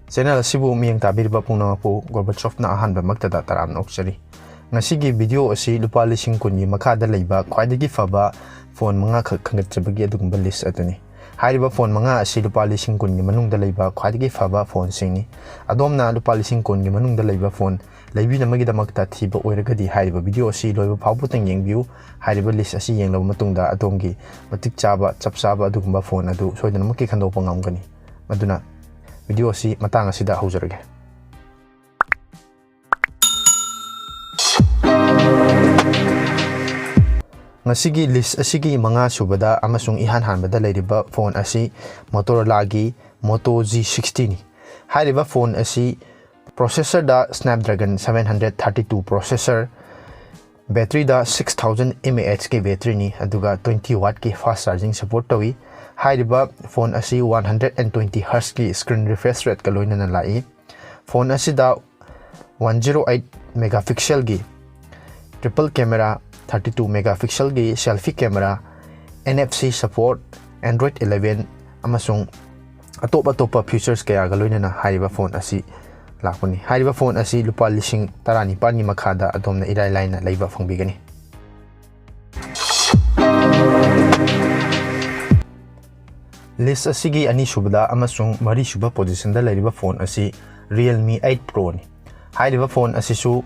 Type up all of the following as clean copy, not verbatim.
Channel asibu miyang tabiriba pungnapu Gorbachev-na ahanba magtada taram nokchari. Ngasigi video asi lupa lising kunyi makada leiba khwaidagi faba phone manga khangatchabagi adugumba list atuni. Hairiba phone manga asi lupa lising kunyi manungda leiba khwaidagi faba phone singni. Adomna lupa lising kunyi manungda leiba phone leibi namagidamagta thiba oiragadi hairiba video asi loiba phawbutang yengbiu hairiba list asi yenglaba matungda adomgi matik chaba chapchaba adugumba phone adu soidanamaki khandopa ngamgani. Maduna video si matang asida haujarage. Ngasigi list asigi manga subada amasung ihan hanbada leiriba phone asi Motorola gi Moto G60 ni. Hairiba phone asi processor da Snapdragon 732 processor, battery da 6000 mAh ke battery ni aduga 20 watt ke fast charging support tawi. Hairiba phone asi 120 Hz ki screen refresh rate ka loina na lai. Phone asi da 108 megapixel gi triple camera, 32 megapixel gi selfie camera, NFC support, Android 11 amasung atopa features kaya ga loina na hairiba phone asi lakuni. Hairiba phone asi lupa lising tarani pani makhada adomna irai laina leiba fangbigani. List asigi ani subada amasung mari suba position da leiriba phone asi Realme 8 Pro ni. Hairiba phone asi su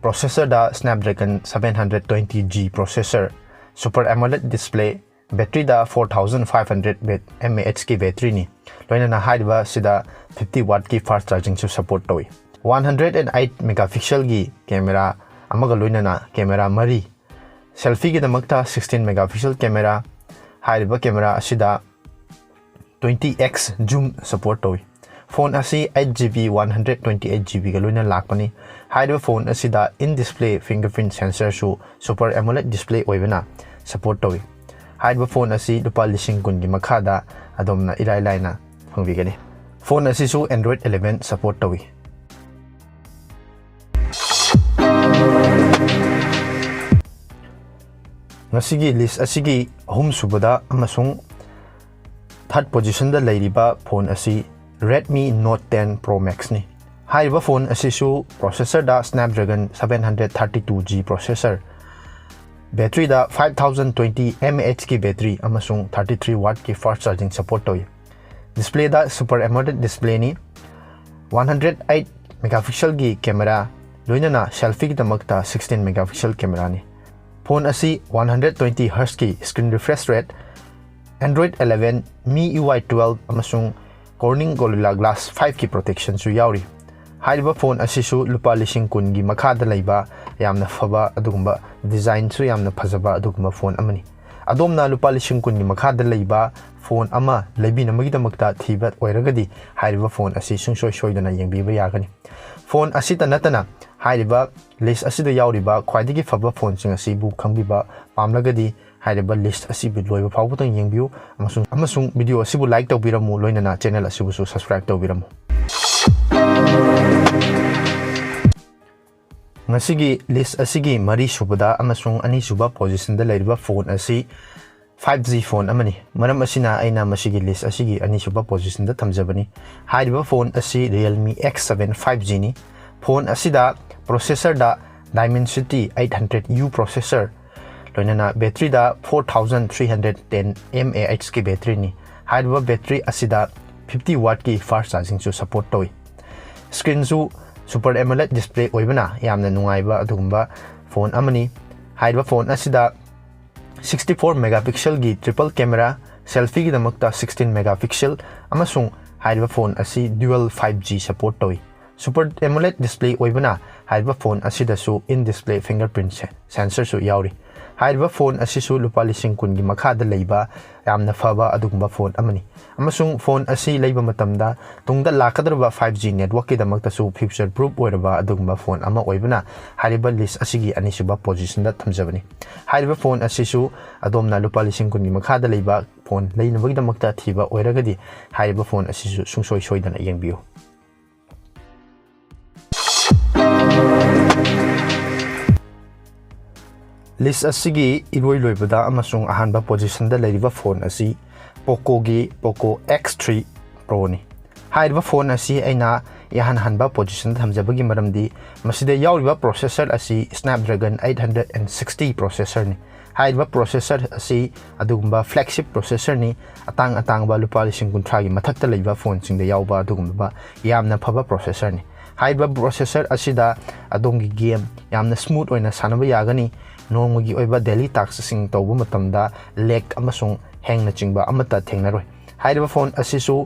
processor da Snapdragon 720G processor, Super AMOLED display, battery da 4500 mAh ki battery ni. Loina na hairiba sida 50 watt ki fast charging su support tawi. 108 megapixel gi camera amaga loina na camera mari. Selfie gi damakta 16 megapixel camera. Hairiba camera asida 20x zoom support tawi. Phone asi 8GB 128GB ga loina lakpani. Hairiba phone asida in display fingerprint sensor su Super AMOLED display oibana support tawi. Hairiba phone asi lupa lising kungi makhada adomna irai laina fangbigani. Phone asi su Android 11 support tawi. Ngasigi list asigi ahum subada amasung third position da leiriba phone asi Redmi Note 10 Pro Max ni. Hairiba phone asi su processor da Snapdragon 732G processor, battery da 5020 mAh ki battery amasung 33 watt ki fast charging support tawi. Display da Super AMOLED display ni. 108 megapixel gi camera loina na selfie ki damakta 16 megapixel camera ni. Phone asi 120 Hz ki screen refresh rate, Android 11, MIUI 12 amasung Corning Gorilla Glass 5 ki protection su yauri. Hairiba phone asi su lupa lising kun gi makhada leiba yamna faba adugumba design su yamna phajaba adugumba phone amani. Adomna lupa lising kun gi makhada leiba phone ama leibi namagidamagta thiba oiragadi hairiba phone asi sungsoi soidana yengbiba yagani. Phone asita natana hairiba list asida yauriba khwaidagi faba phone sing asi bu khangbiba pamlagadi hairiba list asibu loiba phawbutang yengbiu amasung video asibu like tawbiramu loinana channel asibu su subscribe tawbiramu. Ngasigi list asigi mari subada amasung ani suba position da leiriba phone asi 5G phone amani. Maram asina aina masigi list asigi ani suba position da thamjabani. Hairiba phone asi Realme X7 5G ni. Phone asida processor da Dimensity 800U processor, loinana battery da 4310 mAh ki battery ni. Hairiba battery asida 50 watt ki fast charging su support tawi. Screen su Super AMOLED display oibana yamna nungaiba adugumba phone amani. Hairiba phone asida 64 megapixel gi triple camera, selfie gi damakta 16 megapixel amasung hairiba phone asi dual 5G support tawi. Super AMOLED display oibana hairiba phone asida su in display fingerprint sensor su yauri. Hairiba phone asi su lupa lising kun gi makhada leiba yamna faba adugumba phone amani. Amasung phone asi leiba matamda tungda lakadraba 5G network ki damakta su future proof oiraba adugumba phone ama oibana hairiba list asigi ani suba position da thamjabani. Hairiba phone asi su adomna lupa lising kun gi makhada leiba phone leinabagi damakta thiba oiragadi hairiba phone asi su sungsoi soidana yengbiu. List asigi iroi loibada amasung ahanba position da leiriba phone asi Poco gi Poco X3 Pro ni. हाइरिबा phone असी ऐना याहन हनबा position थमजबगी मरमदी मसिदे याउरिबा processor असी स्नैपड्रैगन 860 प्रोसेसर ने हाइरिबा प्रोसेसर असी अदुगुम्बा फ्लैगशिप प्रोसेसर ने अतांग अतांगबा लुपा लिसिंग कुंथ्रागी मथक्ता लेबा फोन सिंगदे याउबा अदुगुम्बा यामना फबा प्रोसेसर ने हाइरिबा प्रोसेसर असिदा अदोंगी गेम यामना स्मूथ ओइना सानबा यागनी नोंगगी ओइबा डेली टास्कसिंग तौबा मतमदा लेग अमसुंग हैंग न चिंगबा अमता थेंगनरोय हाइरिबा फोन असिसु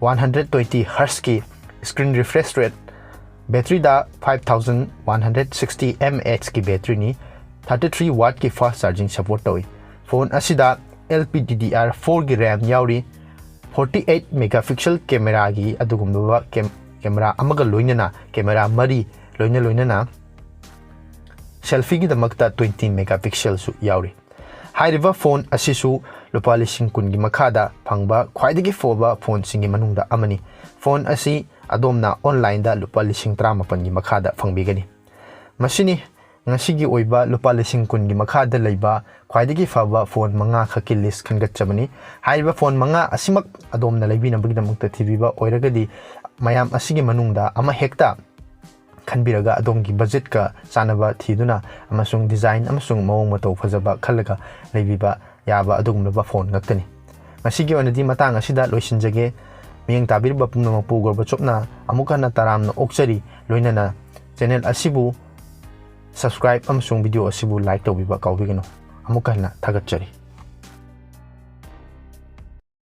120 हर्ट्ज की स्क्रीन रिफ्रेश रेट बैटरी दा 5160 mAh की बैटरी नी 33 वाट की फास्ट चार्जिंग सपोर्ट तौई फोन असिदा LPDDR4 की रैम याउरी 48 मेगापिक्सल कैमरा की अदुगुम्बा कैमरा अमगा लोइनना कैमरा मरी लोइनना सेल्फी की दमकता 20 मेगापिक्सल सु याउरी हाइरिबा फोन असिसु लुपा लिसिंग कुन की मखादा फंगबा ख्वाइदगी फोबा फोन सिंगी मनुंगदा अमनी फोन असी अदोमना ऑनलाइन दा लुपा लिसिंग 35 की मखादा फंगबिगनी मसिनी ngasi oiba lupa lising kun gi makhada leiba khwaidagi faba phone manga khaki list khangatchabani haiba phone manga asimak adom na leibi na bagida mukta thibiba oiragadi mayam asigi manungda ama hekta khanbiraga adom gi budget ka sanaba thiduna amasung design amasung mawong mato phajaba khalaga leibiba yaba adugumba phone ngaktani masigi onadi matang asida loisinjage miyang tabirba pumna pu gorba chopna amuka na taramna okchari loinana channel asibu subscribe amsung video asibu like tawbiba kawbigano amukana thagatchari